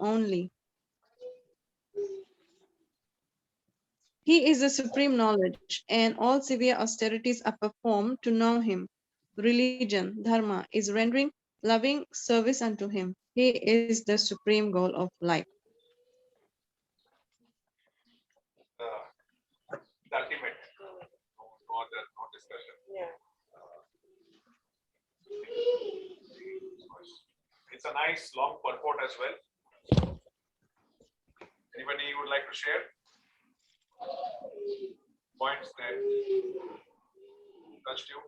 only. He is the supreme knowledge, and all severe austerities are performed to know him. Religion, dharma, is rendering loving service unto him. He is the supreme goal of life. The ultimate. No discussion. Yeah. It's a nice long purport as well. Anybody would like to share points that touched you?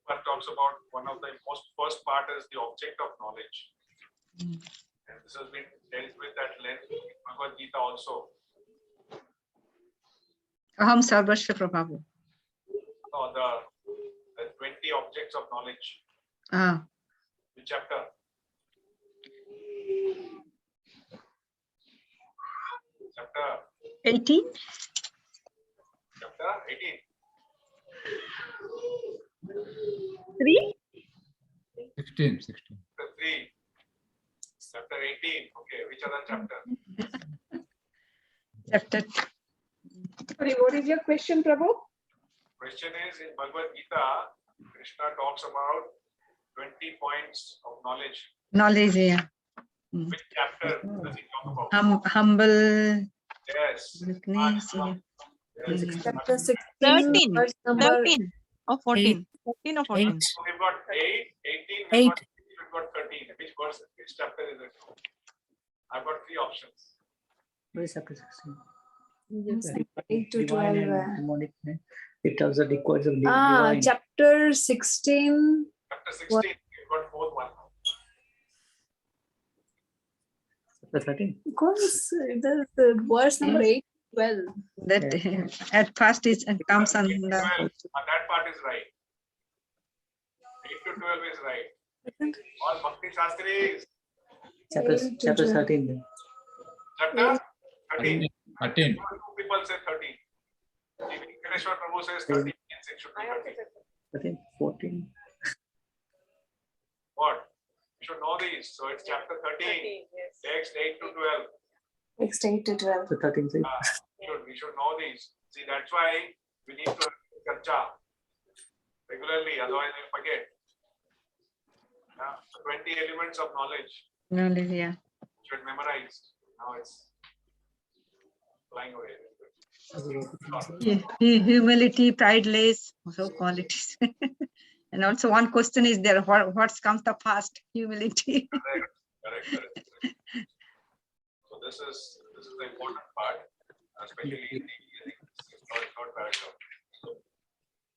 But talks about one of the first part is the object of knowledge. And this has been dealt with at length in Bhagavad Gita also. Aham Sarvasva Prabhavu. No, the 20 objects of knowledge. Ah, Which chapter? Chapter 18? Chapter 18. 3? 16. Chapter 3. Chapter 18. Okay, which other chapter? Chapter. Sorry, what is your question, Prabhu? Question is, in Bhagavad Gita, Krishna talks about 20 points of knowledge. Knowledge, yeah. Which chapter does he talk about? Humble. Yes. Weakness, yeah. Yes. Chapter 16, 13, verse number 13 or 14. 13 or 14. So we've got 8, 18, we've got 13. Which verse, which chapter is it? I've got 3 options. Chapter 16. 8 to Divine 12. and demonic. It also requires of Ah, divine. chapter 16. Chapter 16, we've got 4th one. Chapter 13. Because the verse number 8 to 12. That at first it comes on 8 to 12, the. that part is right. 8 to 12 is right. All Bhakti Shastris. Chapter 8 to 12. 13. Then. Chapter 13. 13. 2 people say 13. Venkateshwar Prabhu says 13 means it should be 13. 13, 14. What? You should know these. So it's chapter 13. Text 8 to 12. Next 8 to 12. So 13 says. We should know these. See, that's why we need to karcha regularly, otherwise we'll forget. 20 elements of knowledge Knowledge, yeah. should memorize. Now it's flying away. Humility, prideless, so qualities. And also one question is there, what comes the first? Humility. Correct. So this is the important part, especially in the third paragraph. So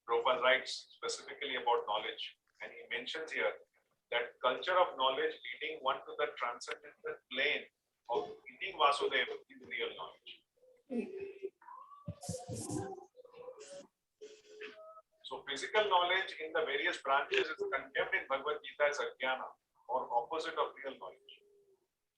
Prabhupada writes specifically about knowledge, and he mentions here that culture of knowledge leading one to the transcendental plane of meeting Vasudeva is real knowledge. So physical knowledge in the various branches is condemned in Bhagavad Gita as Ajnana, or opposite of real knowledge.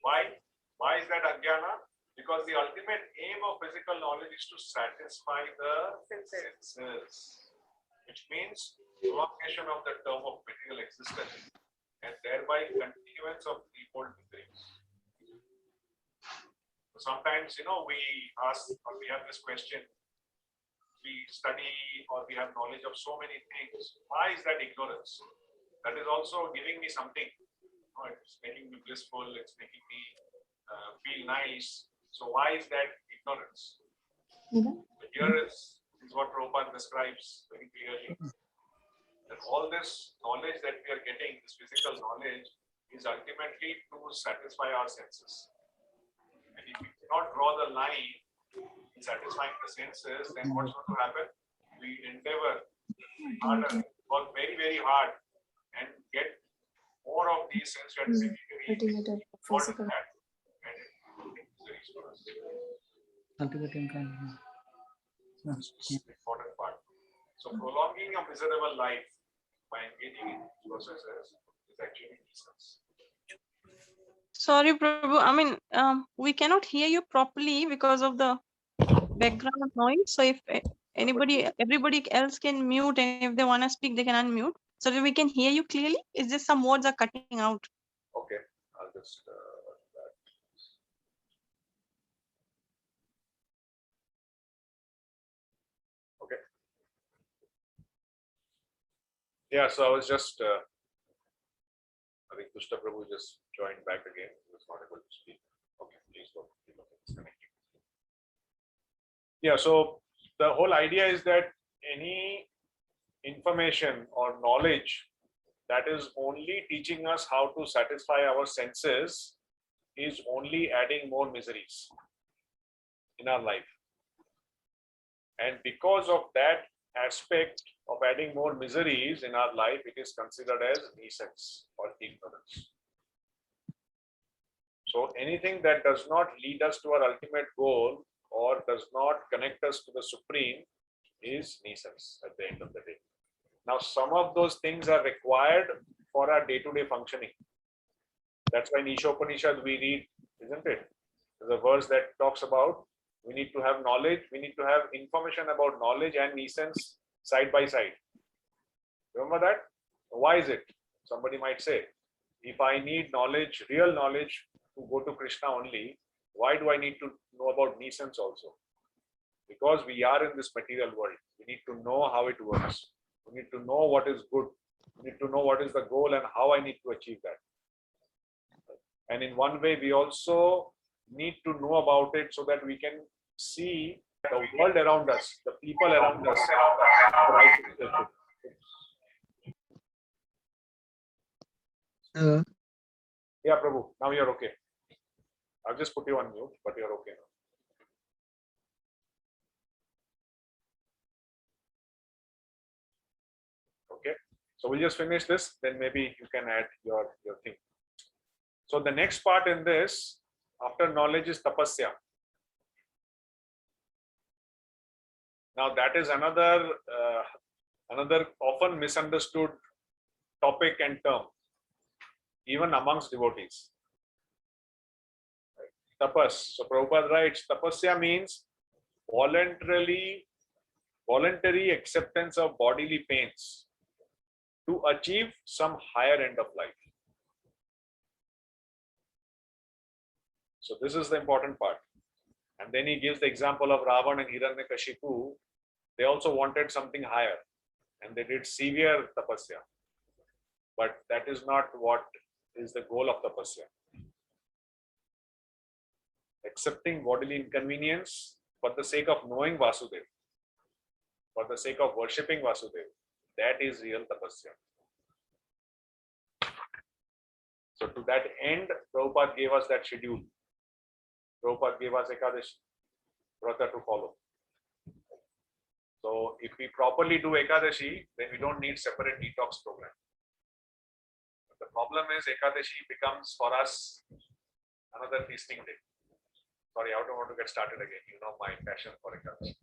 Why? Why is that Ajnana? Because the ultimate aim of physical knowledge is to satisfy the senses, which means prolongation of the term of material existence and thereby continuance of threefold degrees. So sometimes, we ask or we have this question, we study or we have knowledge of so many things. Why is that ignorance? That is also giving me something. It's making me blissful, it's making me feel nice. So why is that ignorance? Here is what Prabhupada describes very clearly. That all this knowledge that we are getting, this physical knowledge, is ultimately to satisfy our senses. And if we cannot draw the line in satisfying the senses, then what's going to happen? We endeavor harder, work very, very hard, and get more of these sense gratification. Physical. Ultimate incarnation. Important part. So prolonging a miserable life by engaging in these processes is actually nuisance. Sorry, Prabhu. I mean, we cannot hear you properly because of the background noise. So if Everybody else can mute, and if they want to speak, they can unmute so that we can hear you clearly. It's just some words are cutting out. Okay, I'll just. Okay. Yeah, so I was just. I think Pushta Prabhu just joined back again. He was not able to speak. Okay, please go. Yeah, so the whole idea is that any information or knowledge that is only teaching us how to satisfy our senses is only adding more miseries in our life. And because of that aspect of adding more miseries in our life, it is considered as nuisance or ignorance. So anything that does not lead us to our ultimate goal or does not connect us to the Supreme is nuisance at the end of the day. Now, some of those things are required for our day-to-day functioning. That's why in Ishopanishad we read, isn't it? There's a verse that talks about we need to have knowledge, we need to have information about knowledge and nuisance side by side. Remember that? Why is it? Somebody might say, if I need knowledge, real knowledge to go to Krishna only, why do I need to know about nuisance also? Because we are in this material world. We need to know how it works. We need to know what is good. We need to know what is the goal and how I need to achieve that. And in one way, we also need to know about it so that we can see the world around us, the people around us. Yeah, Prabhu, now you're okay. I'll just put you on mute, but you're okay now. Okay, so we'll just finish this, then maybe you can add your thing. So the next part in this, after knowledge, is tapasya. Now that is another often misunderstood topic and term, even amongst devotees. Tapas. So Prabhupada writes, tapasya means voluntary acceptance of bodily pains to achieve some higher end of life. So this is the important part. And then he gives the example of Ravan and Hiranyakashipu. They also wanted something higher and they did severe tapasya. But that is not what is the goal of tapasya. Accepting bodily inconvenience for the sake of knowing Vasudev, for the sake of worshipping Vasudev, that is real tapasya. So to that end, Prabhupada gave us that schedule. Prabhupada gave us Ekadashi, Vrata to follow. So if we properly do Ekadashi, then we don't need separate detox program. But the problem is Ekadashi becomes for us another feasting day. Sorry, I don't want to get started again. You know my passion for Ekadashi.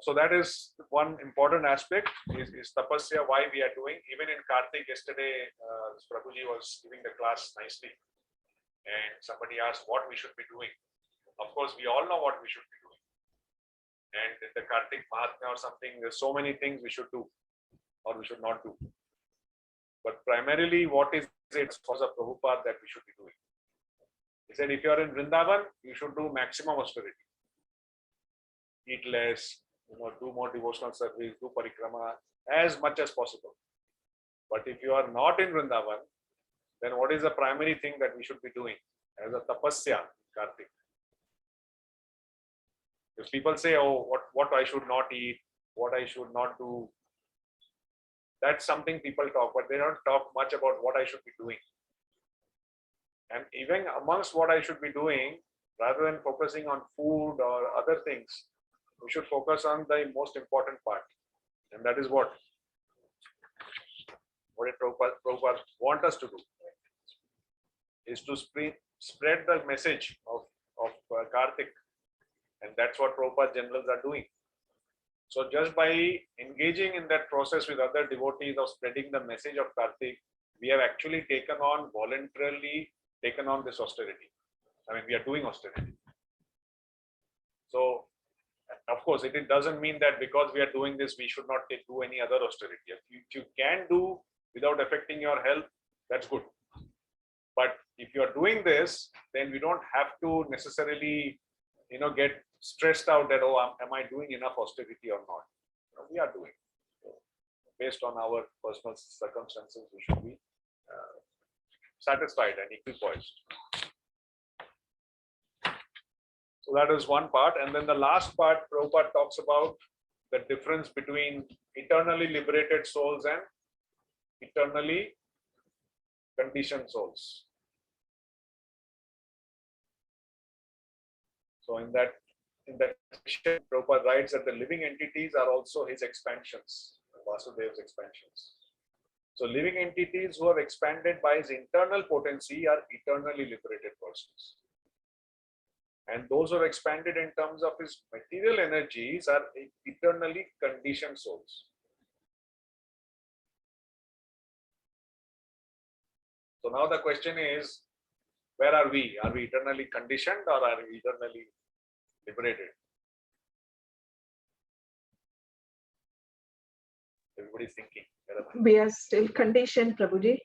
So that is one important aspect is tapasya, why we are doing. Even in Kartik yesterday, Prabhuji was giving the class nicely. And somebody asked what we should be doing. Of course, we all know what we should be doing. And in the Kartik Mahatmya or something, there's so many things we should do or we should not do. But primarily, what is it for the Prabhupada that we should be doing? He said, if you are in Vrindavan, you should do maximum austerity. Eat less, do more devotional service, do parikrama as much as possible. But if you are not in Vrindavan, then what is the primary thing that we should be doing as a tapasya, Kartik? If people say, oh, what I should not eat, what I should not do, that's something people talk, but they don't talk much about what I should be doing. And even amongst what I should be doing, rather than focusing on food or other things, we should focus on the most important part. And that is what did Prabhupada want us to do, is to spread the message of Kartik. And that's what Prabhupada generals are doing. So just by engaging in that process with other devotees of spreading the message of Kartik, we have actually voluntarily taken on this austerity. I mean, we are doing austerity. So Of course, it doesn't mean that because we are doing this, we should not do any other austerity. If you can do without affecting your health, that's good. But if you are doing this, then we don't have to necessarily, get stressed out that, oh, am I doing enough austerity or not? We are doing. So based on our personal circumstances, we should be satisfied and equipoised. So that is one part. And then the last part, Prabhupada talks about the difference between eternally liberated souls and eternally conditioned souls. So in that section, Prabhupada writes that the living entities are also his expansions, Vasudev's expansions. So living entities who have expanded by his internal potency are eternally liberated persons. And those who have expanded in terms of his material energies are eternally conditioned souls. So now the question is, where are we? Are we eternally conditioned or are we eternally liberated? Everybody's thinking. We are still conditioned, Prabhuji,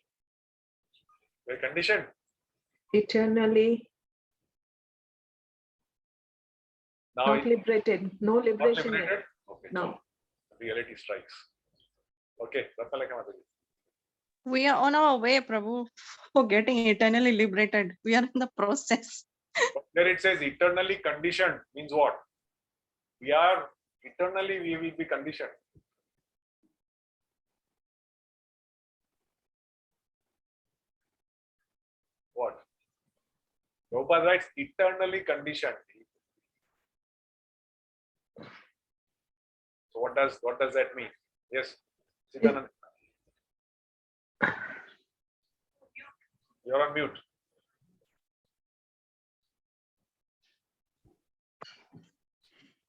We're conditioned. eternally Now not liberated, no not liberation liberated? yet. Okay. No. Reality strikes. Okay. Ratnalekha Mataji. We are on our way, Prabhu, for getting eternally liberated. We are in the process. There it says eternally conditioned means what? We are eternally, we will be conditioned. What? Prabhupada writes eternally conditioned. So what does that mean? Yes, Siddhanand. You're on mute.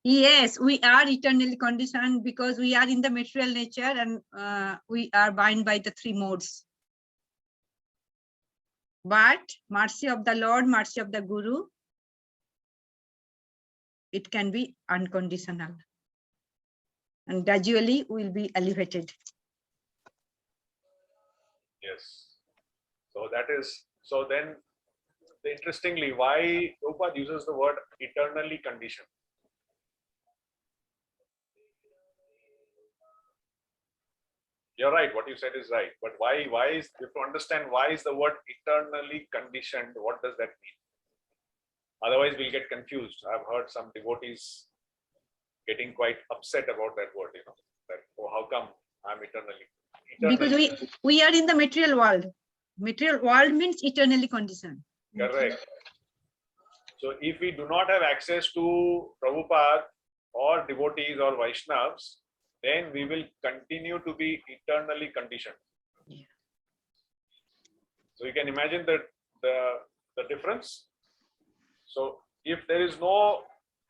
Yes, we are eternally conditioned because we are in the material nature and we are bound by the three modes. But mercy of the Lord, mercy of the Guru, it can be unconditional. And gradually will be elevated. Yes. So that is, so then interestingly, why Prabhupada uses the word eternally conditioned? You're right, what you said is right. But why is, you have to understand why is the word eternally conditioned? What does that mean? Otherwise, we'll get confused. I've heard some devotees getting quite upset about that word, that, oh, how come I'm eternally? Because we are in the material world. Material world means eternally conditioned. Correct. So if we do not have access to Prabhupada or devotees or Vaishnavas, then we will continue to be eternally conditioned. Yeah. So you can imagine the difference. So if there is no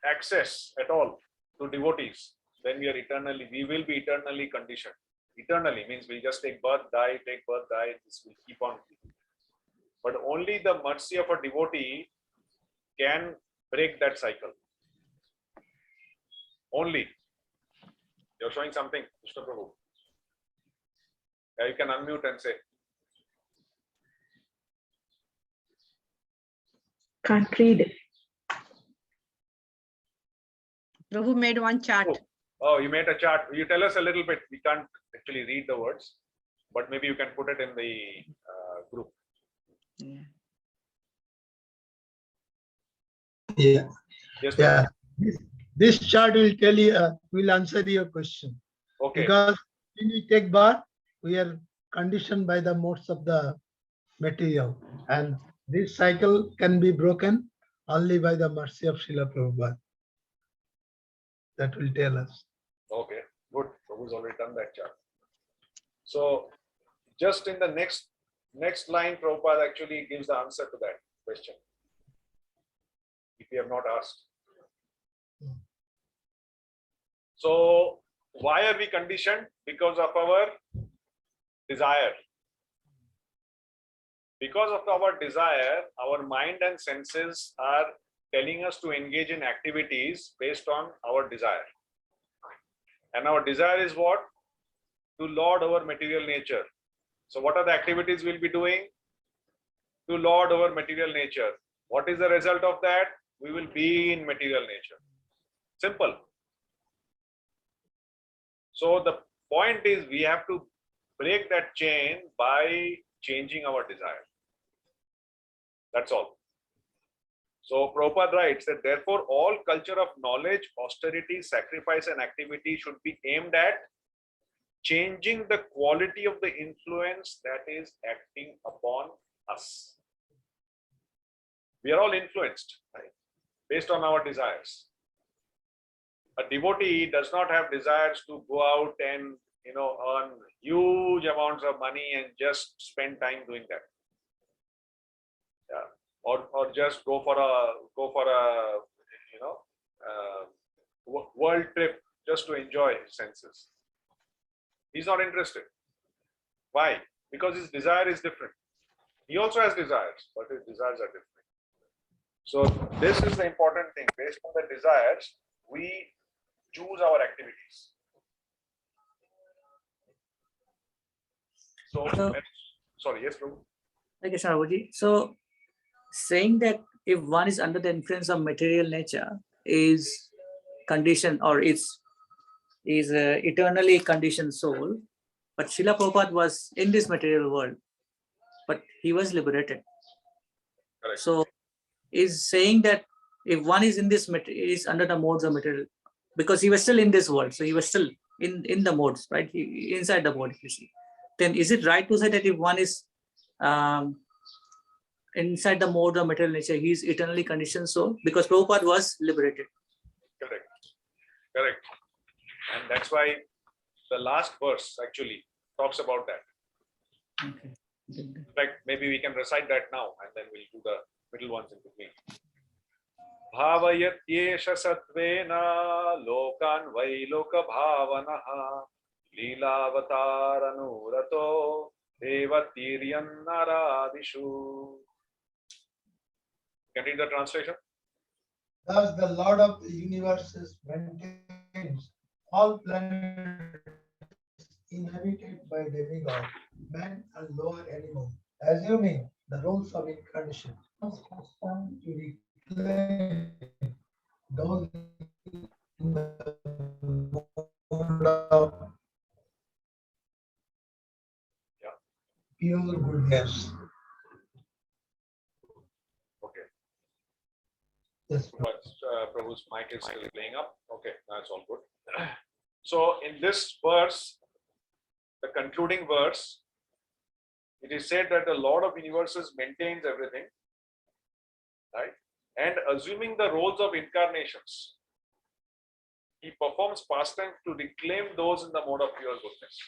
access at all to devotees, then we will be eternally conditioned. Eternally means we just take birth, die, this will keep on. But only the mercy of a devotee can break that cycle. Only. You're showing something, Mr. Prabhu. Yeah, you can unmute and say. Can't read it. Prabhu made one chart. Oh, you made a chart. You tell us a little bit. We can't actually read the words, but maybe you can put it in the group. Yeah. Yeah, Yes, yeah. This chart will tell you, will answer your question. okay. Because when we take birth, we are conditioned by the modes of the material, and this cycle can be broken only by the mercy of Srila Prabhupada. That will tell us. Okay, good. Prabhu's already done that chart. So, just in the next line, Prabhupada actually gives the answer to that question. If you have not asked. So, why are we conditioned? Because of our desire. Because of our desire, our mind and senses are telling us to engage in activities based on our desire. And our desire is what? To lord over material nature. So what are the activities we'll be doing? To lord over material nature. What is the result of that? We will be in material nature. Simple. So the point is we have to break that chain by changing our desire. That's all. So Prabhupada writes that therefore all culture of knowledge, austerity, sacrifice and activity should be aimed at changing the quality of the influence that is acting upon us. We are all influenced, right, based on our desires. A devotee does not have desires to go out and earn huge amounts of money and just spend time doing that. Yeah. Or just go for a world trip just to enjoy his senses. He's not interested. Why? Because his desire is different. He also has desires, but his desires are different. So this is the important thing. Based on the desires, we choose our activities. So, sorry, yes, Prabhu. Okay, Prabhuji. So saying that if one is under the influence of material nature is conditioned or is eternally conditioned soul, but Srila Prabhupada was in this material world, but he was liberated. Correct. So is saying that if one is in this is under the modes of material, because he was still in this world, so he was still in the modes, right? Inside the mode, you see. Then is it right to say that if one is inside the mode of material nature, he is eternally conditioned soul? Because Prabhupada was liberated. Correct. Correct. And that's why the last verse actually talks about that. Okay. In fact, maybe we can recite that now and then we'll do the middle ones in between. Bhavayat yesha satvena lokan vailoka bhavanaha leelavataranuratho devatiryan naradishu. Can you read the translation? Thus the Lord of the universes maintains all planets inhabited by demigods, man and lower animals, assuming the roles of incarnation. Has come to reclaim those in the mode of pure goodness. Okay. Yes. But Prabhu's mic is still playing up. Okay, that's all good. So in this verse, the concluding verse, it is said that the Lord of universes maintains everything, right? And assuming the roles of incarnations, he performs pastimes to reclaim those in the mode of pure goodness.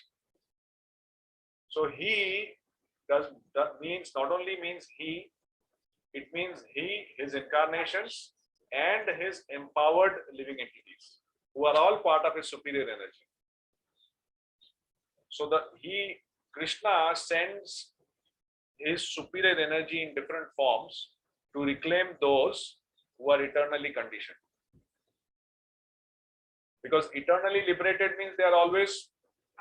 So he that means not only means he, it means he, his incarnations, and his empowered living entities, who are all part of his superior energy. So Krishna sends his superior energy in different forms to reclaim those who are eternally conditioned. Because eternally liberated means they are always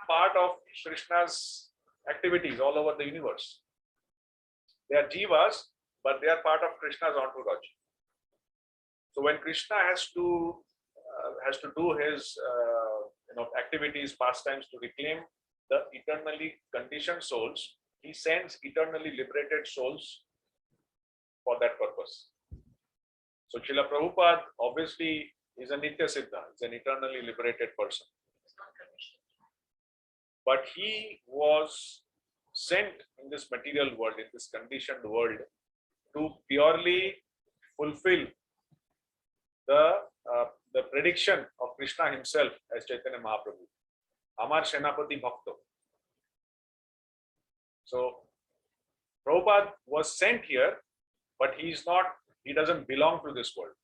part of Krishna's activities all over the universe. They are jivas, but they are part of Krishna's entourage. So when Krishna has to do his activities, pastimes to reclaim the eternally conditioned souls, he sends eternally liberated souls for that purpose. So Srila Prabhupada obviously is a Nitya Siddha, is an eternally liberated person. But he was sent in this material world, in this conditioned world, to purely fulfill the prediction of Krishna himself as Chaitanya Mahaprabhu, Amar Shenapati Bhakto. So Prabhupada was sent here, but he doesn't belong to this world.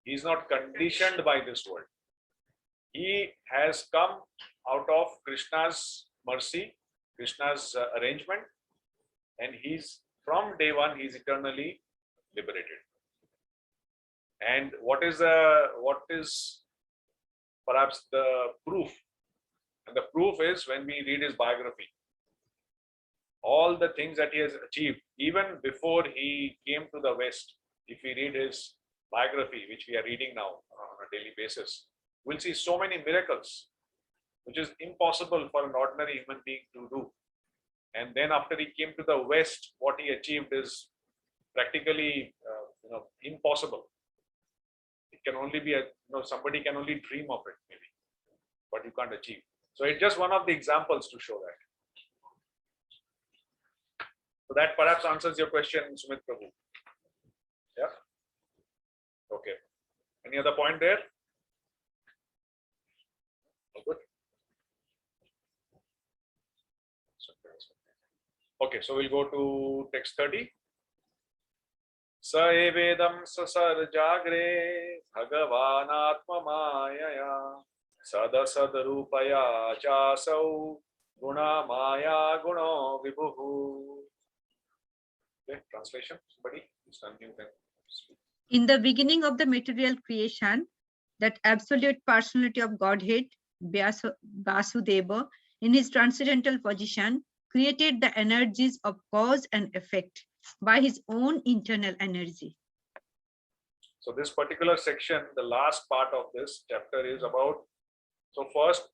He is not conditioned by this world. He has come out of Krishna's mercy, Krishna's arrangement, and from day one, he's eternally liberated. And what is perhaps the proof? And the proof is when we read his biography. All the things that he has achieved, even before he came to the West, if we read his biography, which we are reading now on a daily basis, we'll see so many miracles, which is impossible for an ordinary human being to do. And then after he came to the West, what he achieved is practically impossible. It can only be somebody can only dream of it maybe, but you can't achieve. So it's just one of the examples to show that. So that perhaps answers your question, Sumit Prabhu. Yeah. Okay. Any other point there? Oh, good. Okay, so we'll go to text 30. Sa evedam sasarjagre bhagavanatma mayaya sadasad rupaya chasau guna maya guno vibhuhu. Okay, translation, somebody? In the beginning of the material creation, that absolute personality of Godhead, Vasudeva, in his transcendental position, created the energies of cause and effect by his own internal energy. So this particular section, the last part of this chapter is about, so first,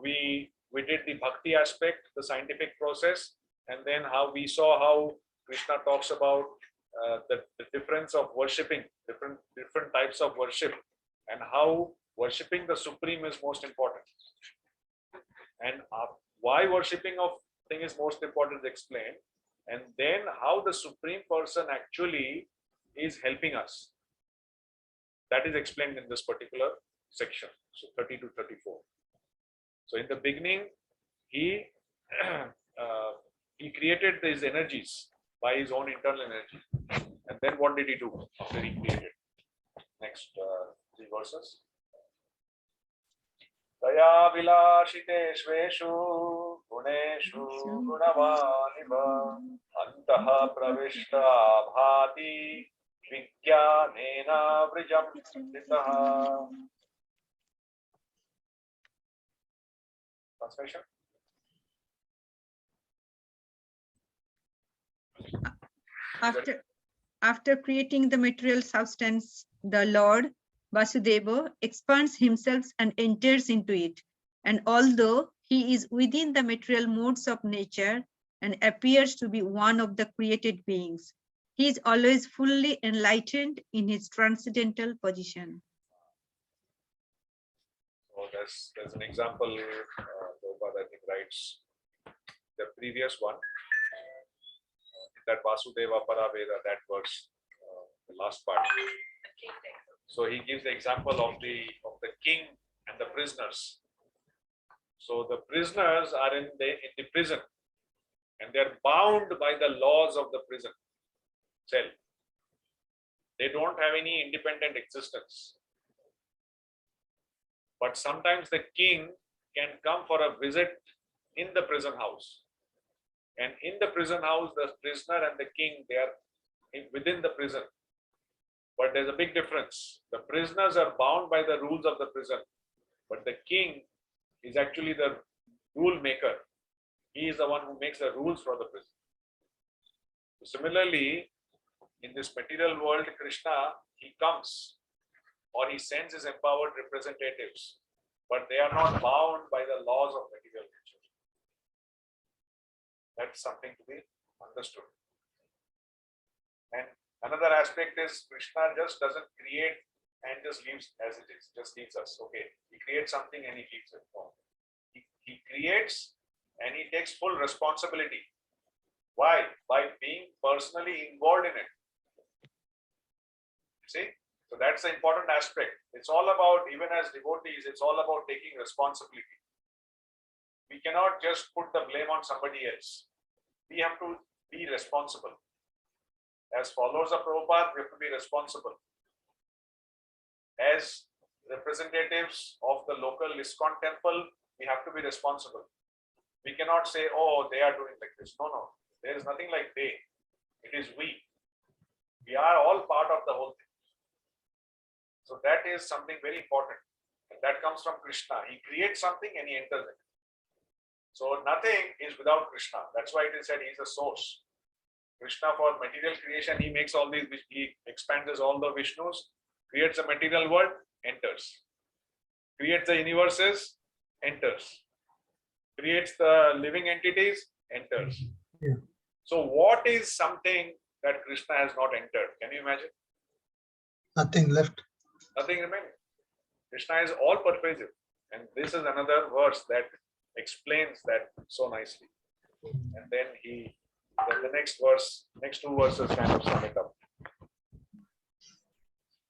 we did the bhakti aspect, the scientific process, and then how we saw how Krishna talks about the difference of worshipping, different types of worship, and how worshipping the Supreme is most important. And why worshipping of thing is most important is explained. And then how the Supreme Person actually is helping us. That is explained in this particular section, so 30 to 34. So in the beginning, he created these energies by his own internal energy. And then what did he do after he created? Next 3 verses. Daya vilashiteshveshu guneshu gunavaniva antaha pravishta bhati vijnanena vrijam stitaha. Translation. After creating the material substance, the Lord Vasudeva expands himself and enters into it. And although he is within the material modes of nature and appears to be one of the created beings, he is always fully enlightened in his transcendental position. So there's an example Prabhupada, I think, writes the previous one. That Vasudeva Paraveda, that verse, the last part. So he gives the example of the king and the prisoners. So the prisoners are in the prison, and they're bound by the laws of the prison cell. They don't have any independent existence. But sometimes the king can come for a visit in the prison house. And in the prison house, the prisoner and the king, they are within the prison. But there's a big difference. The prisoners are bound by the rules of the prison, but the king is actually the rule maker. He is the one who makes the rules for the prison. Similarly, in this material world, Krishna, he comes or he sends his empowered representatives, but they are not bound by the laws of material nature. That's something to be understood. And another aspect is Krishna just doesn't create and just leaves as it is, just leaves us. Okay, he creates something and he leaves it. No. He creates and he takes full responsibility. Why? By being personally involved in it. See? So that's the important aspect. It's all about, even as devotees, it's all about taking responsibility. We cannot just put the blame on somebody else. We have to be responsible. As followers of Prabhupada, we have to be responsible. As representatives of the local ISKCON temple, we have to be responsible. We cannot say, oh, they are doing like this. No, no. There is nothing like they. It is we. We are all part of the whole thing. So that is something very important. And that comes from Krishna. He creates something and he enters it. So nothing is without Krishna. That's why it is said he is the source. Krishna, for material creation, he makes all these, he expands all the Vishnus, creates a material world, enters. Creates the universes, enters. Creates the living entities, enters. Yeah. So what is something that Krishna has not entered? Can you imagine? Nothing left. Nothing remaining. Krishna is all pervasive. And this is another verse that explains that so nicely. And then the next verse, next two verses kind of sum it up.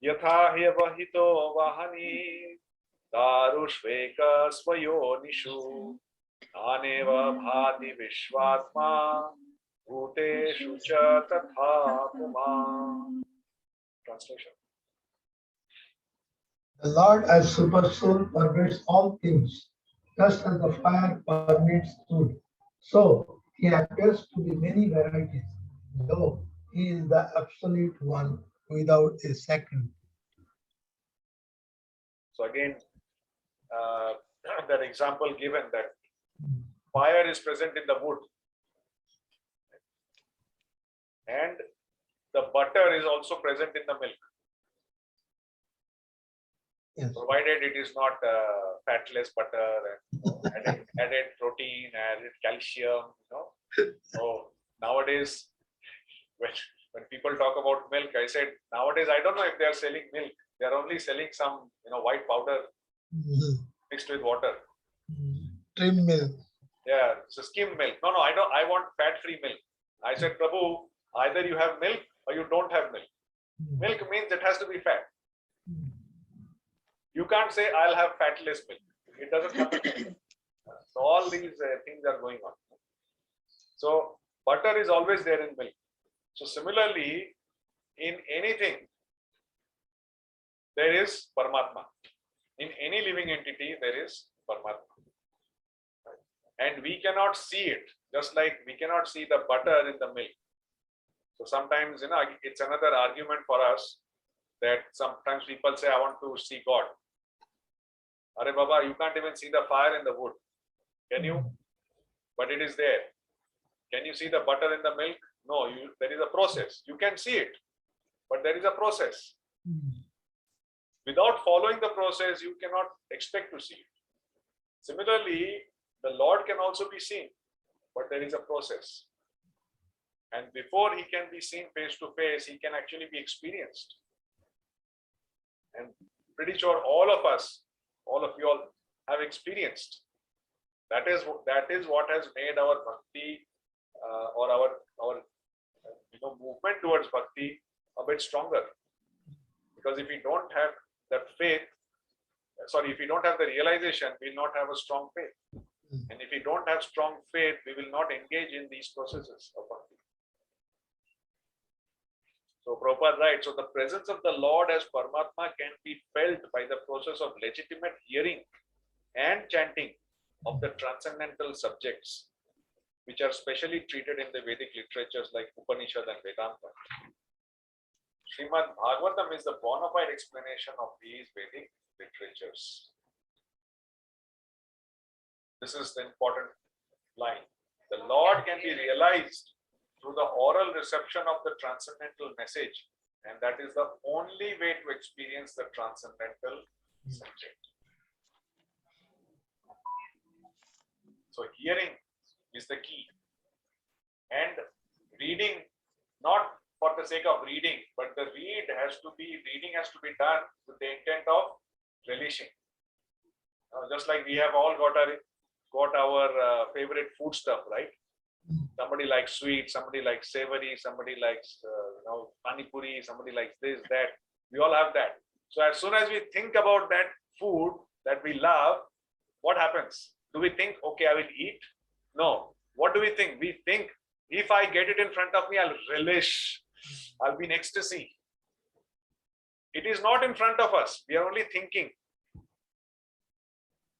Yatha hyavahito vahani darushveka svayonishu aneva bhati vishvatma bhuteshu cha tatha puma. Translation. The Lord as super soul pervades all things, just as the fire permeates wood. So he appears to be many varieties, though he is the absolute one without a second. So again, that example given that fire is present in the wood and the butter is also present in the milk, Yes. provided it is not fatless butter and added protein, added calcium. So nowadays, when people talk about milk, I said nowadays I don't know if they are selling milk. They are only selling some white powder mixed with water. Trim milk. Yeah, so skim milk. No, I don't. I want fat-free milk. I said, Prabhu, either you have milk or you don't have milk. Milk means it has to be fat. You can't say I'll have fatless milk. It doesn't happen. So all these things are going on. So butter is always there in milk. So similarly, in anything, there is Paramatma. In any living entity, there is Paramatma. And we cannot see it, just like we cannot see the butter in the milk. So sometimes, it's another argument for us that sometimes people say, I want to see God. Are Baba, you can't even see the fire in the wood. Can you? But it is there. Can you see the butter in the milk? No, there is a process. You can see it, but there is a process. Without following the process, you cannot expect to see it. Similarly, the Lord can also be seen, but there is a process. And before he can be seen face to face, he can actually be experienced. And pretty sure all of us, all of you all have experienced. That is what has made our bhakti or our movement towards bhakti a bit stronger. Because if we don't have that faith, if we don't have the realization, we will not have a strong faith. And if we don't have strong faith, we will not engage in these processes of bhakti. So Prabhupada writes, so the presence of the Lord as Paramatma can be felt by the process of legitimate hearing and chanting of the transcendental subjects, which are specially treated in the Vedic literatures like Upanishad and Vedanta. Srimad Bhagavatam is the bona fide explanation of these Vedic literatures. This is the important line. The Lord can be realized through the oral reception of the transcendental message, and that is the only way to experience the transcendental subject. So hearing is the key, and reading, not for the sake of reading, but the reading has to be done with the intent of relishing. Just like we have all got our favorite food stuff, right? Somebody likes sweet, somebody likes savory, somebody likes pani puri, somebody likes this, that. We all have that. So as soon as we think about that food that we love, what happens? Do we think, okay, I will eat? No. What do we think? We think, if I get it in front of me, I'll relish. I'll be in ecstasy. It is not in front of us. We are only thinking.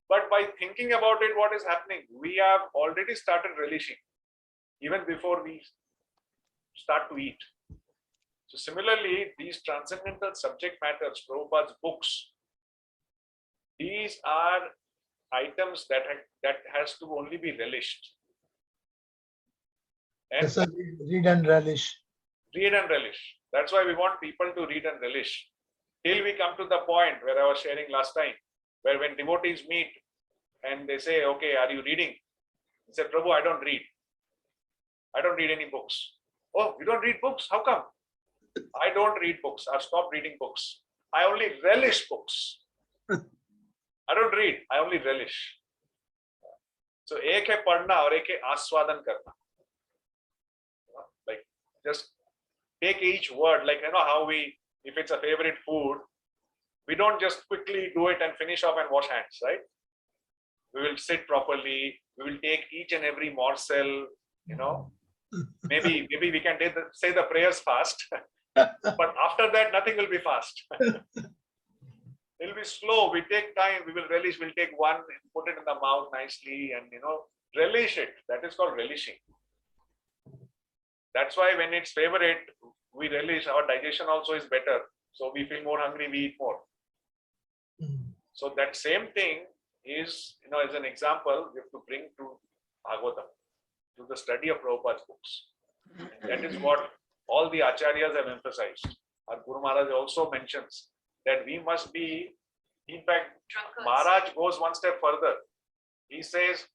But by thinking about it, what is happening? We have already started relishing, even before we start to eat. So similarly, these transcendental subject matters, Prabhupada's books, these are items that has to only be relished. And Yes, sir. Read and relish. read and relish. That's why we want people to read and relish. Till we come to the point where I was sharing last time, where when devotees meet and they say, okay, are you reading? He said, Prabhu, I don't read. I don't read any books. Oh, you don't read books? How come? I don't read books. I've stopped reading books. I only relish books. I don't read. I only relish. So, एक है पढ़ना और एक है आस्वादन करना. Like just take each word. Like how we, if it's a favorite food, we don't just quickly do it and finish off and wash hands, right? We will sit properly. We will take each and every morsel. Maybe we can say the prayers fast, but after that nothing will be fast. It will be slow. We take time. We will relish. We'll take one, put it in the mouth nicely, and relish it. That is called relishing. That's why when it's favorite, we relish. Our digestion also is better. So we feel more hungry. We eat more. So that same thing is, as an example, we have to bring to Bhagavatam, to the study of Prabhupada's books. And that is what all the acharyas have emphasized. Our Guru Maharaj also mentions that we must be, in fact, Maharaj goes one step further. He says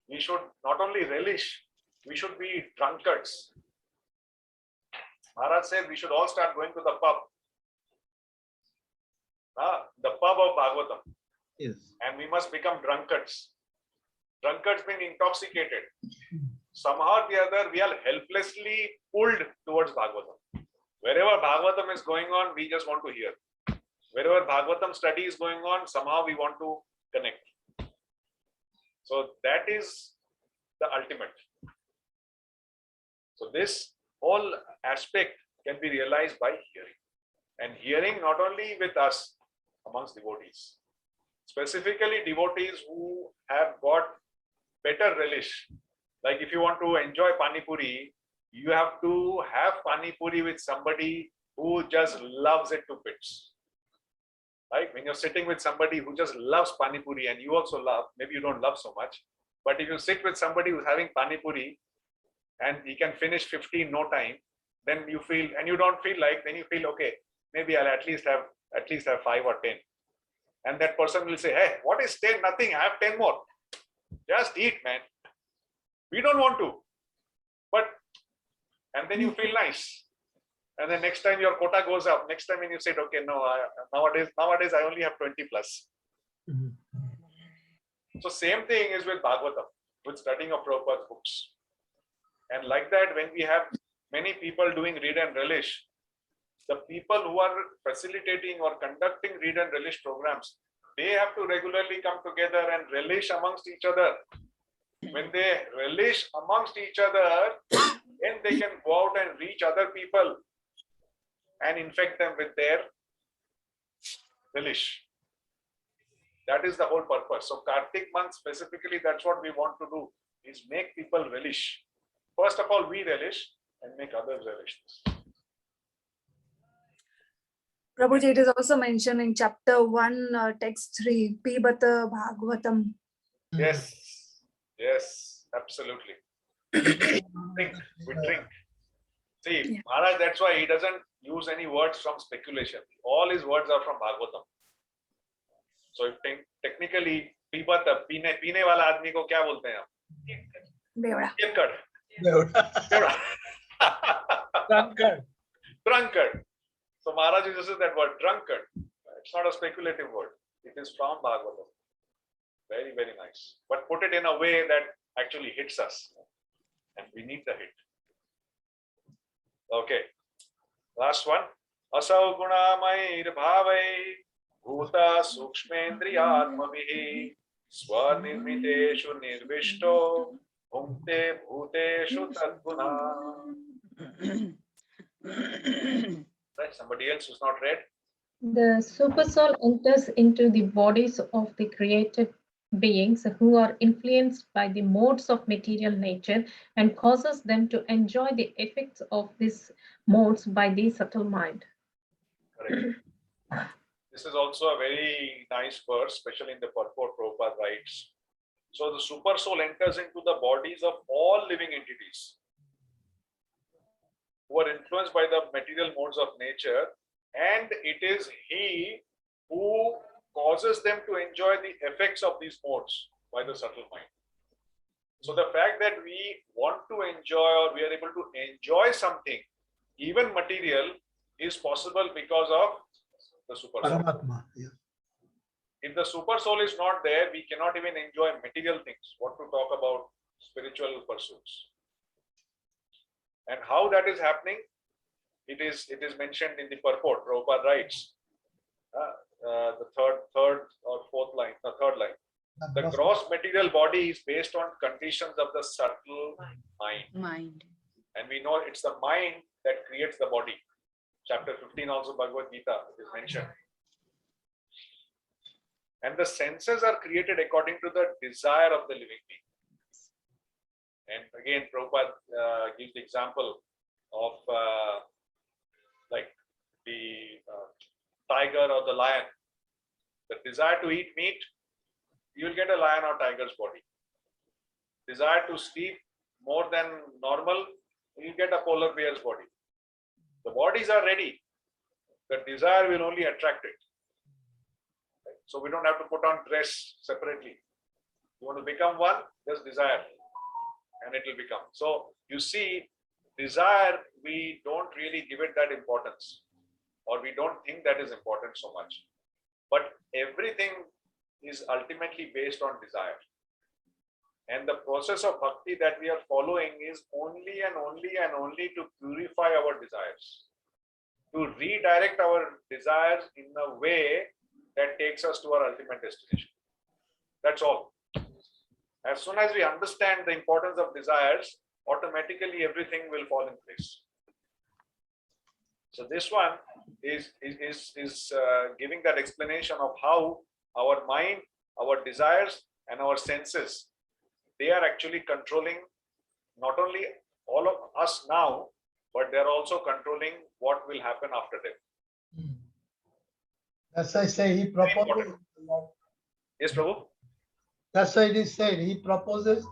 we should not only relish, we should be drunkards. Maharaj said we should all start going to the pub. The pub of Bhagavatam. Yes. And we must become drunkards. Drunkards mean intoxicated. Somehow or the other, we are helplessly pulled towards Bhagavatam. Wherever Bhagavatam is going on, we just want to hear. Wherever Bhagavatam study is going on, somehow we want to connect. So that is the ultimate. So this whole aspect can be realized by hearing. And hearing not only with us, amongst devotees. Specifically devotees who have got better relish. Like if you want to enjoy Pani Puri, you have to have Pani Puri with somebody who just loves it to bits. Like when you're sitting with somebody who just loves Pani Puri and you also love, maybe you don't love so much, but if you sit with somebody who's having Pani Puri and he can finish 50 in no time, then you feel, and you don't feel like, then you feel, okay, maybe I'll at least have 5 or 10. And that person will say, hey, what is 10? Nothing, I have 10 more. Just eat, man. We don't want to. But, and then you feel nice. And then next time your quota goes up. Next time when you said, okay, no, nowadays I only have 20 plus. So same thing is with Bhagavatam, with studying of Prabhupada's books. And like that, when we have many people doing read and relish, the people who are facilitating or conducting read and relish programs, they have to regularly come together and relish amongst each other. When they relish amongst each other, then they can go out and reach other people and infect them with their relish. That is the whole purpose. So Kartik month specifically, that's what we want to do, is make people relish. First of all, we relish and make others relish this. Prabhuji, it is also mentioned in chapter 1, text 3, Pibata Bhagavatam. Yes, absolutely. We drink. See, Maharaj, that's why he doesn't use any words from speculation. All his words are from Bhagavatam. So if technically, Pibata, पीने वाला आदमी को क्या बोलते हैं हम? Devada. Drunkard. So Maharaj uses that word, drunkard. It's not a speculative word. It is from Bhagavatam. Very, very nice. But put it in a way that actually hits us. And we need the hit. Okay. Last one. Asau gunamair bhavai bhuta sukshmendriyatmavihi swanirmiteshu nirvishto bhumte bhuteshu tadguna. Right? Somebody else who's not read? The super soul enters into the bodies of the created beings who are influenced by the modes of material nature and causes them to enjoy the effects of these modes by the subtle mind. Correct. This is also a very nice verse, especially in the purport Prabhupada writes. So the super soul enters into the bodies of all living entities who are influenced by the material modes of nature, and it is he who causes them to enjoy the effects of these modes by the subtle mind. So the fact that we want to enjoy or we are able to enjoy something, even material, is possible because of the super soul. Paramatma. Yeah. If the super soul is not there, we cannot even enjoy material things. What to talk about spiritual pursuits? And how that is happening, it is mentioned in the purport. Prabhupada writes, the third or fourth line, the third line. The gross material body is based on conditions of the subtle mind. And we know it's the mind that creates the body. Chapter 15 also Bhagavad Gita is mentioned. And the senses are created according to the desire of the living being. And again, Prabhupada gives the example of like the tiger or the lion. The desire to eat meat, you will get a lion or tiger's body. Desire to sleep more than normal, you get a polar bear's body. The bodies are ready. The desire will only attract it. So we don't have to put on dress separately. You want to become one, just desire, and it will become. So you see, desire, we don't really give it that importance, or we don't think that is important so much. But everything is ultimately based on desire. And the process of bhakti that we are following is only and only and only to purify our desires, to redirect our desires in a way that takes us to our ultimate destination. That's all. As soon as we understand the importance of desires, automatically everything will fall in place. So this one is giving that explanation of how our mind, our desires, and our senses, they are actually controlling not only all of us now, but they're also controlling what will happen after death. That's why I say he proposes. Yes, Prabhu? That's why it is said he proposes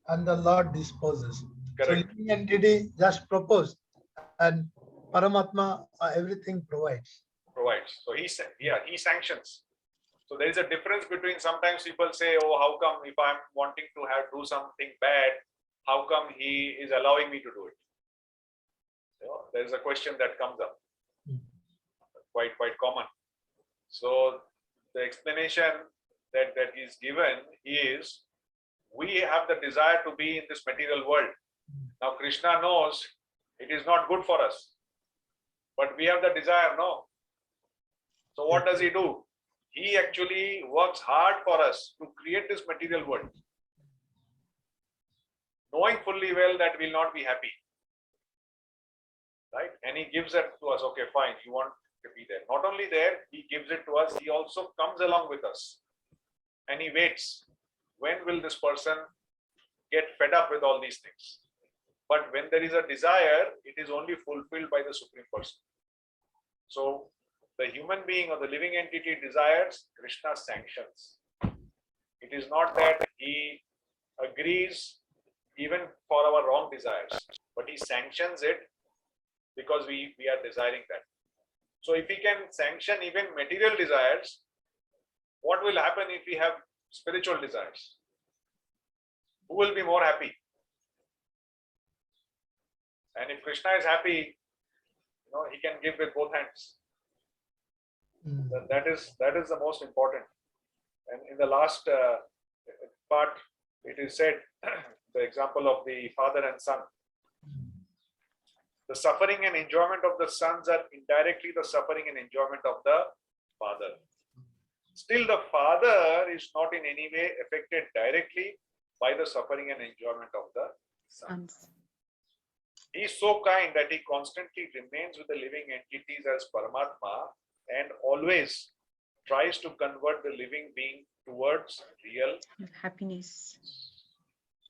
and the Lord disposes. Correct. So living entity just propose and Paramatma everything provides. Provides. So he sanctions. So there is a difference between, sometimes people say, oh, how come if I'm wanting to do something bad, how come he is allowing me to do it? You know, there is a question that comes up. Quite common. So the explanation that is given is, we have the desire to be in this material world. Now Krishna knows it is not good for us, but we have the desire, no? So what does he do? He actually works hard for us to create this material world, knowing fully well that we will not be happy. Right? And he gives it to us. Okay, fine, you want to be there. Not only there, he gives it to us, he also comes along with us. And he waits. When will this person get fed up with all these things? But when there is a desire, it is only fulfilled by the Supreme Person. So the human being or the living entity desires, Krishna sanctions. It is not that he agrees even for our wrong desires, but he sanctions it because we are desiring that. So if he can sanction even material desires, what will happen if we have spiritual desires? Who will be more happy? And if Krishna is happy, you know, he can give with both hands. That is the most important. And in the last part, it is said, the example of the father and son. The suffering and enjoyment of the sons are indirectly the suffering and enjoyment of the father. Still, the father is not in any way affected directly by the suffering and enjoyment of the sons. He is so kind that he constantly remains with the living entities as Paramatma and always tries to convert the living being towards real. Happiness.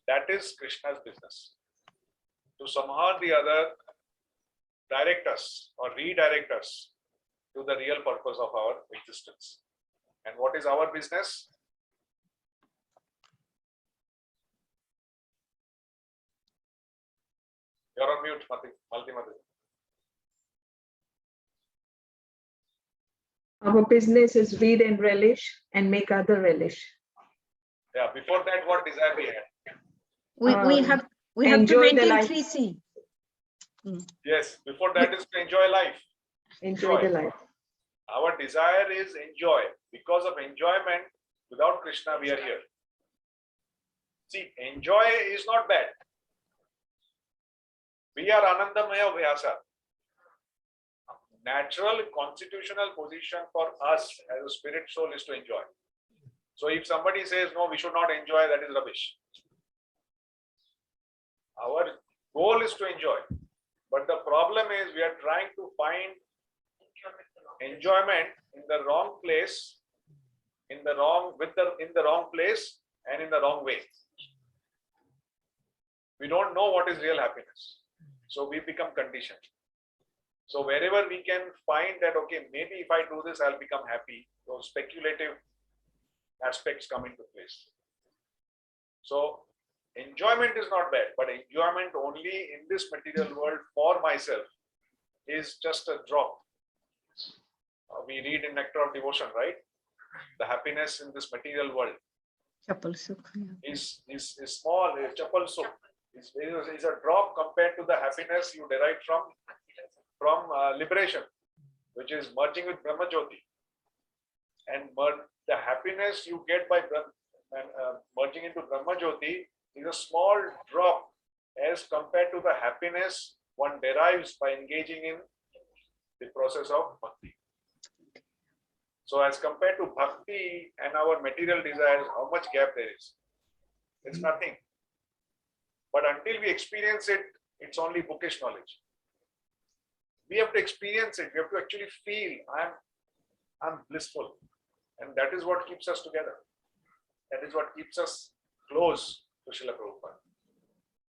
That is Krishna's business. To somehow or the other direct us or redirect us to the real purpose of our existence. And what is our business? You're on mute, Malti Mataji. Our business is read and relish and make other relish. Yeah, before that, what desire we had? We Um, have to enjoy the maintain life. 3C. Yes, before that is to enjoy life. Enjoy the life. Our desire is enjoy. Because of enjoyment, without Krishna, we are here. See, enjoy is not bad. We are Anandamaya Vyasa. Natural constitutional position for us as a spirit soul is to enjoy. So if somebody says, no, we should not enjoy, that is rubbish. Our goal is to enjoy. But the problem is we are trying to find enjoyment in the wrong place, in the wrong place and in the wrong way. We don't know what is real happiness. So we become conditioned. So wherever we can find that, okay, maybe if I do this, I'll become happy, those speculative aspects come into place. So enjoyment is not bad, but enjoyment only in this material world for myself is just a drop. We read in Nectar of Devotion, right? The happiness in this material world is small, chapal sukh. Is a drop compared to the happiness you derive from liberation, which is merging with Brahma Jyoti. And the happiness you get by merging into Brahma Jyoti is a small drop as compared to the happiness one derives by engaging in the process of bhakti. So as compared to bhakti and our material desires, how much gap there is? It's nothing. But until we experience it, it's only bookish knowledge. We have to experience it. We have to actually feel I'm blissful. And that is what keeps us together. That is what keeps us close to Srila Prabhupada.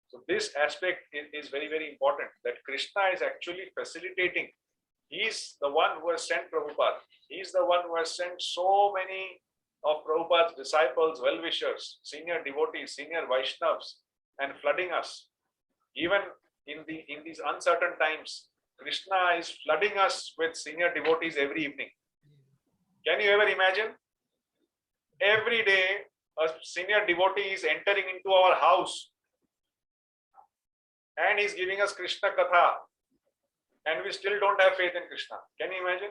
So this aspect is very, very important, that Krishna is actually facilitating. He's the one who has sent Prabhupada. He's the one who has sent so many of Prabhupada's disciples, well-wishers, senior devotees, senior Vaishnavas, and flooding us. Even in these uncertain times, Krishna is flooding us with senior devotees every evening. Can you ever imagine? Every day, a senior devotee is entering into our house and he's giving us Krishna Katha, and we still don't have faith in Krishna. Can you imagine?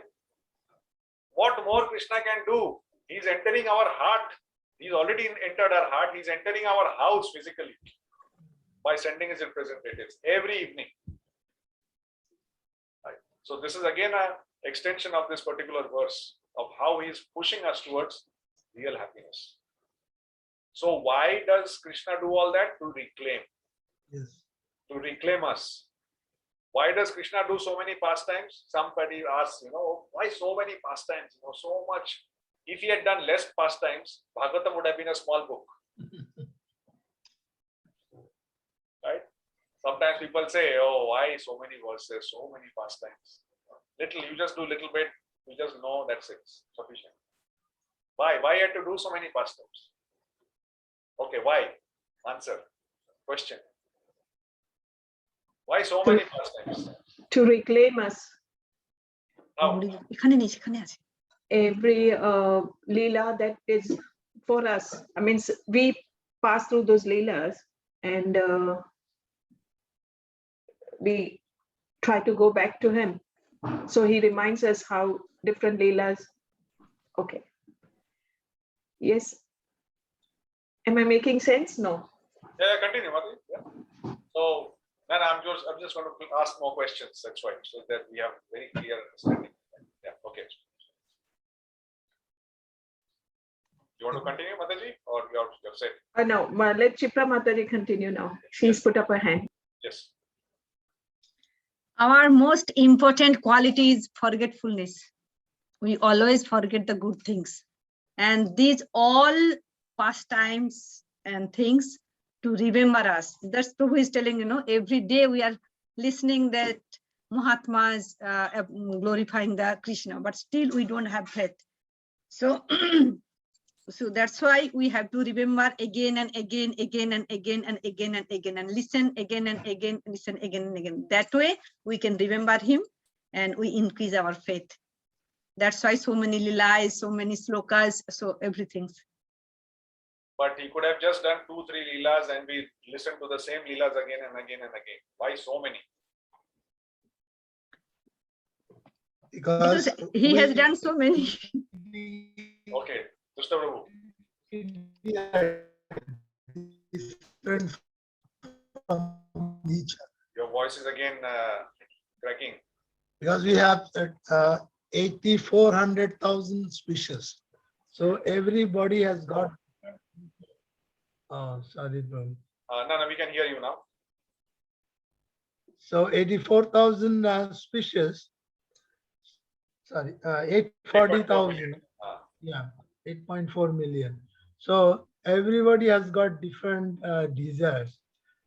What more Krishna can do? He's entering our heart. He's already entered our heart. He's entering our house physically by sending his representatives every evening. Right. So this is again an extension of this particular verse of how he is pushing us towards real happiness. So why does Krishna do all that? To reclaim. Yes. To reclaim us. Why does Krishna do so many pastimes? Somebody asks, why so many pastimes? So much. If he had done less pastimes, Bhagavatam would have been a small book. Right? Sometimes people say, oh, why so many verses, so many pastimes? Little, you just do little bit, you just know that's it, sufficient. Why? Why had to do so many pastimes? Okay, why? Answer. Question. Why so many pastimes? To reclaim us. How? Every leela that is for us. I mean, we pass through those leelas and we try to go back to him. So he reminds us how different leelas. Okay. Yes. Am I making sense? No. Yeah, continue, Mati. Yeah. So, then I'm just going to ask more questions. That's why, so that we have very clear understanding. Yeah. Okay. You want to continue, Mataji, or you're said? No, let Chipra Mataji continue now. She's put up her hand. Yes. Our most important quality is forgetfulness. we always forget the good things. And these all pastimes and things to remember us. That's Prabhu is telling, every day we are listening that Mahatmas glorifying the Krishna, but still we don't have faith. So, so that's why we have to remember again and again, again and again and again and again, and listen again and again, listen again and again. That way we can remember him and we increase our faith. That's why so many lies, so many slokas, so everything. But he could have just done 2-3 leelas and we listen to the same leelas again and again and again. Why so many? Because he has done so many. Okay, Mr. Prabhu. Different from each other. Your voice is again cracking. Because we have 400,000 species. So everybody has got. Oh, sorry, bro. No, we can hear you now. So 84,000 species. Sorry, 840,000. Yeah, 8.4 million. So everybody has got different desires.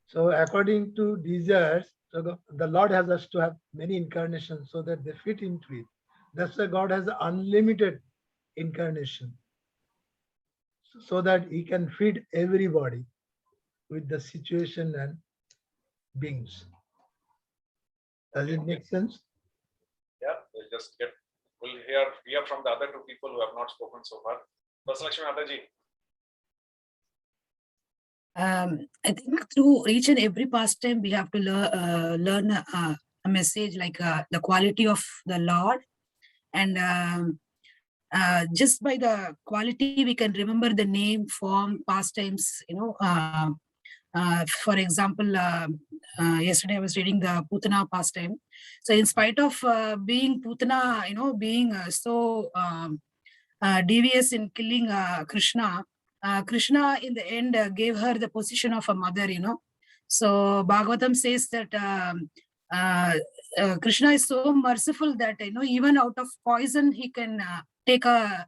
So according to desires, so the Lord has us to have many incarnations so that they fit into it. That's why God has unlimited incarnation, so that he can feed everybody with the situation and beings. Does it make sense? Yeah, we'll hear from the other two people who have not spoken so far. Lakshmi Mataji. I think through each and every pastime, we have to learn a message like the quality of the Lord. And just by the quality, we can remember the name, form, pastimes, for example, yesterday I was reading the Putana pastime. So in spite of being Putana, being so devious in killing Krishna, Krishna in the end gave her the position of a mother, So Bhagavatam says that Krishna is so merciful that, even out of poison, he can take a,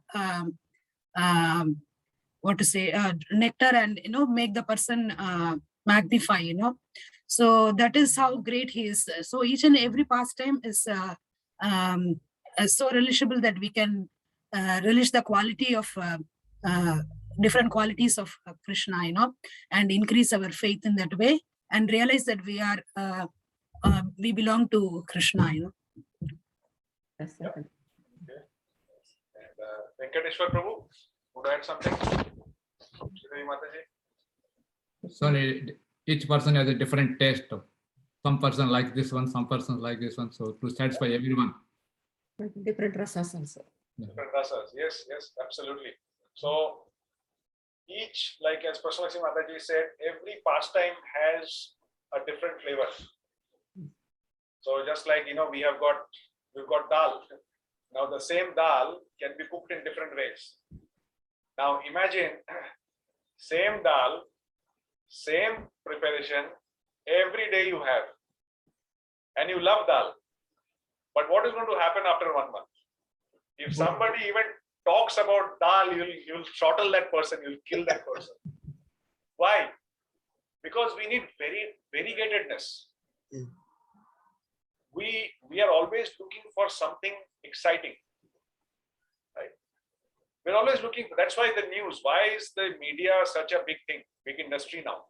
nectar and, make the person magnify, So that is how great he is. So each and every pastime is so relishable that we can relish the quality of different qualities of Krishna, and increase our faith in that way and realize that we belong to Krishna, Yes, okay. And Venkateshwar Prabhu, would I add something? Shri Mataji. Sorry, each person has a different taste. Some person like this one, some person like this one. So to satisfy everyone. different rasas also. Different rasas. Yes, absolutely. So each, like as Prasad Lakshmi Mataji said, every pastime has a different flavor. So just like, we've got dal. Now the same dal can be cooked in different ways. Now imagine same dal, same preparation, every day you have, and you love dal. But what is going to happen after 1 month? If somebody even talks about dal, you'll throttle that person, you'll kill that person. Why? Because we need variegatedness. We are always looking for something exciting, right? We're always looking. That's why the news. Why is the media such a big thing, big industry now?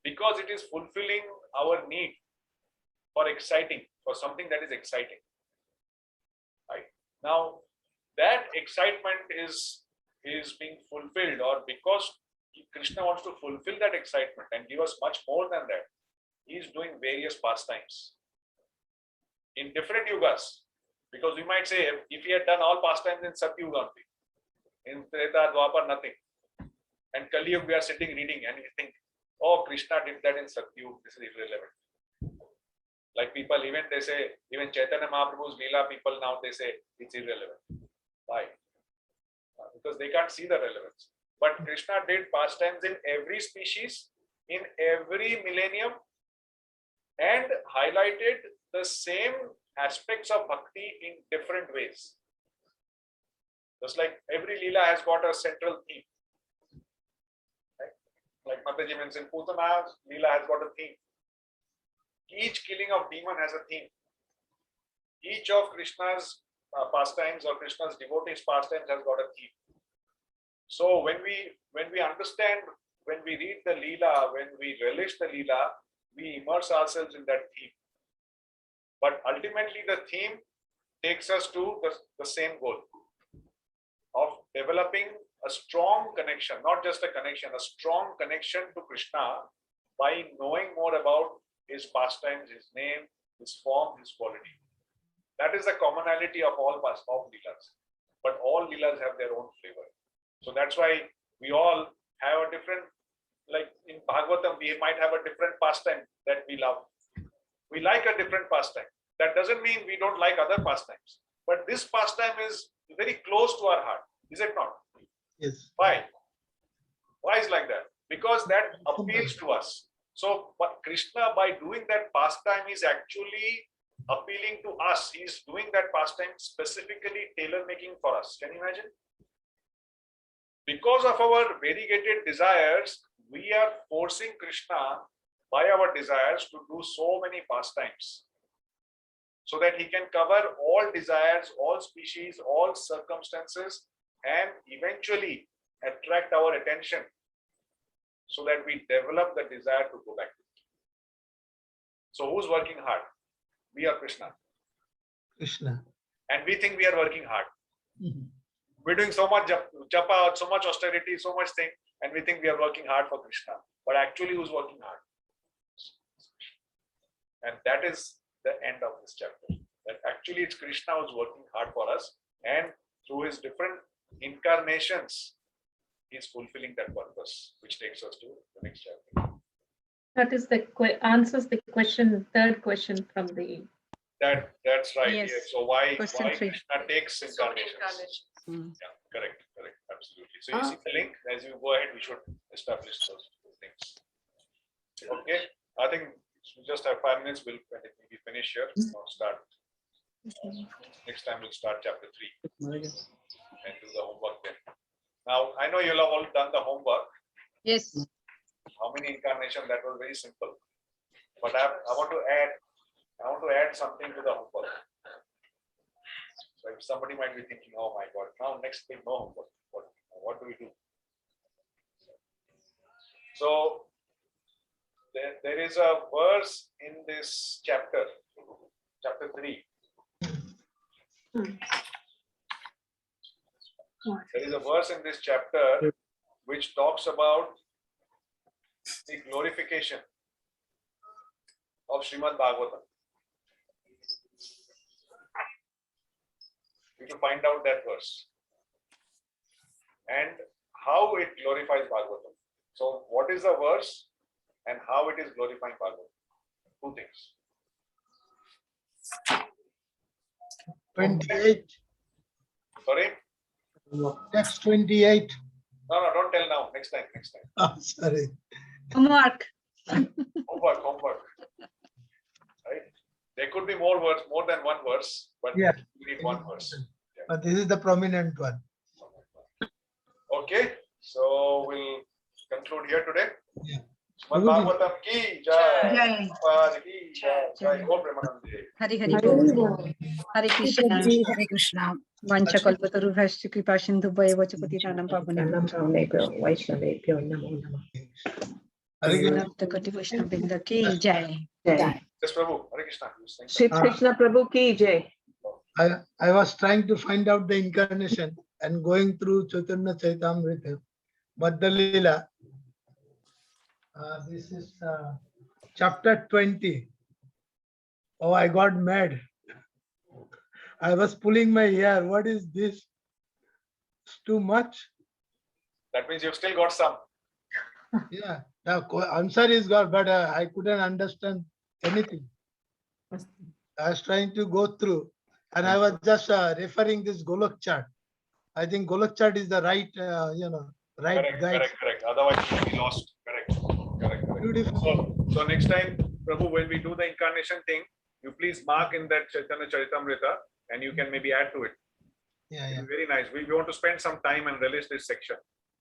Because it is fulfilling our need for something that is exciting. Right now, that excitement is being fulfilled, or because Krishna wants to fulfill that excitement and give us much more than that, he is doing various pastimes in different yugas. Because we might say, if he had done all pastimes in Satyuga only, in Treta, Dwapar, nothing, and Kali Yuga we are sitting reading and we think, oh, Krishna did that in Satyuga, this is irrelevant. Like people, they say, even Chaitanya Mahaprabhu's Leela, people now they say it's irrelevant. Why? Because they can't see the relevance. But Krishna did pastimes in every species, in every millennium, and highlighted the same aspects of bhakti in different ways. Just like every Leela has got a central theme. Right? Like Mataji mentioned, Putana's Leela has got a theme. Each killing of demon has a theme. Each of Krishna's pastimes or Krishna's devotees' pastimes has got a theme. So when we understand, when we read the Leela, when we relish the Leela, we immerse ourselves in that theme. But ultimately the theme takes us to the same goal of developing a strong connection, not just a connection, a strong connection to Krishna by knowing more about his pastimes, his name, his form, his quality. That is the commonality of all Leelas. But all Leelas have their own flavor. So that's why we all have a different, like in Bhagavatam, we might have a different pastime that we love. We like a different pastime. That doesn't mean we don't like other pastimes. But this pastime is very close to our heart. Is it not? Yes. Why? Why is like that? Because that appeals to us. So but Krishna, by doing that pastime, is actually appealing to us. He's doing that pastime specifically tailor-making for us. Can you imagine? Because of our variegated desires, we are forcing Krishna by our desires to do so many pastimes, so that he can cover all desires, all species, all circumstances, and eventually attract our attention so that we develop the desire to go back to it. So who's working hard? We are Krishna. Krishna. And we think we are working hard. Mhm. We're doing so much japa, so much austerity, so much thing, and we think we are working hard for Krishna. But actually, who's working hard? And that is the end of this chapter. That actually it's Krishna who's working hard for us, and through his different incarnations, he's fulfilling that purpose, which takes us to the next chapter. That is the answers the question, third question from the. That's right. Yes. Yes. So why Question 3. Krishna takes incarnations? Mm. Yeah, correct, absolutely. So you see the link. As you go ahead, we should establish those things. Okay, I think we just have 5 minutes. We'll maybe finish here. Now start. Next time we'll start chapter 3 and do the homework then. Now I know you'll have all done the homework. Yes. How many incarnations? That was very simple. But I want to add something to the homework. So if somebody might be thinking, oh my God, now next thing, no homework. What do we do? So there is a verse in this chapter 3. There is a verse in this chapter which talks about the glorification of Srimad Bhagavatam. We need to find out that verse and how it glorifies Bhagavatam. So what is the verse and how it is glorifying Bhagavatam? 2 things. 28. Sorry? Text 28. No, don't tell now. Next time. Oh, sorry. Homework. Homework. Right? There could be more than one verse, but Yeah. we need one verse. But this is the prominent one. Okay, so we'll conclude here today. Yeah. Srimad Bhagavatam ki jai. Jai. Prabhupada ki jai. Jai. Om Premanande. Hari Hari Bol. Hare Krishna. Hare Krishna. Vancha kalpatarubhasya kripa sindhu bhaya patitanam pavanam. Vaishnavebhyo namo namah. Hare Krishna. Namaste Vaishnavendra ki jai. Jai. Yes, Prabhu. Hare Krishna. Shri Krishna Prabhu ki jai. I was trying to find out the incarnation and going through Chaitanya Charitamrita, Madhya Leela. This is chapter 20. Oh, I got mad. I was pulling my hair. What is this? It's too much. That means you've still got some. Yeah, the answer is God, but I couldn't understand anything. I was trying to go through, and I was just referring this Golok chart. I think Golok chart is the right, right guide. Correct. Otherwise, you'll be lost. Correct. Beautiful. So next time, Prabhu, when we do the incarnation thing, you please mark in that Chaitanya Charitamrita, and you can maybe add to it. Yeah, It's yeah. very nice. We want to spend some time and relish this section.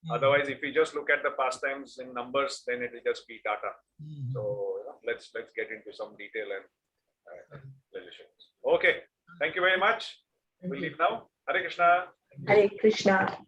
Mm. Otherwise, if we just look at the pastimes in numbers, then it will just be data. Mhm. So let's get into some detail and relations. Okay. Thank you very much. Thank We'll you. leave now. Hare Krishna. Hare Krishna.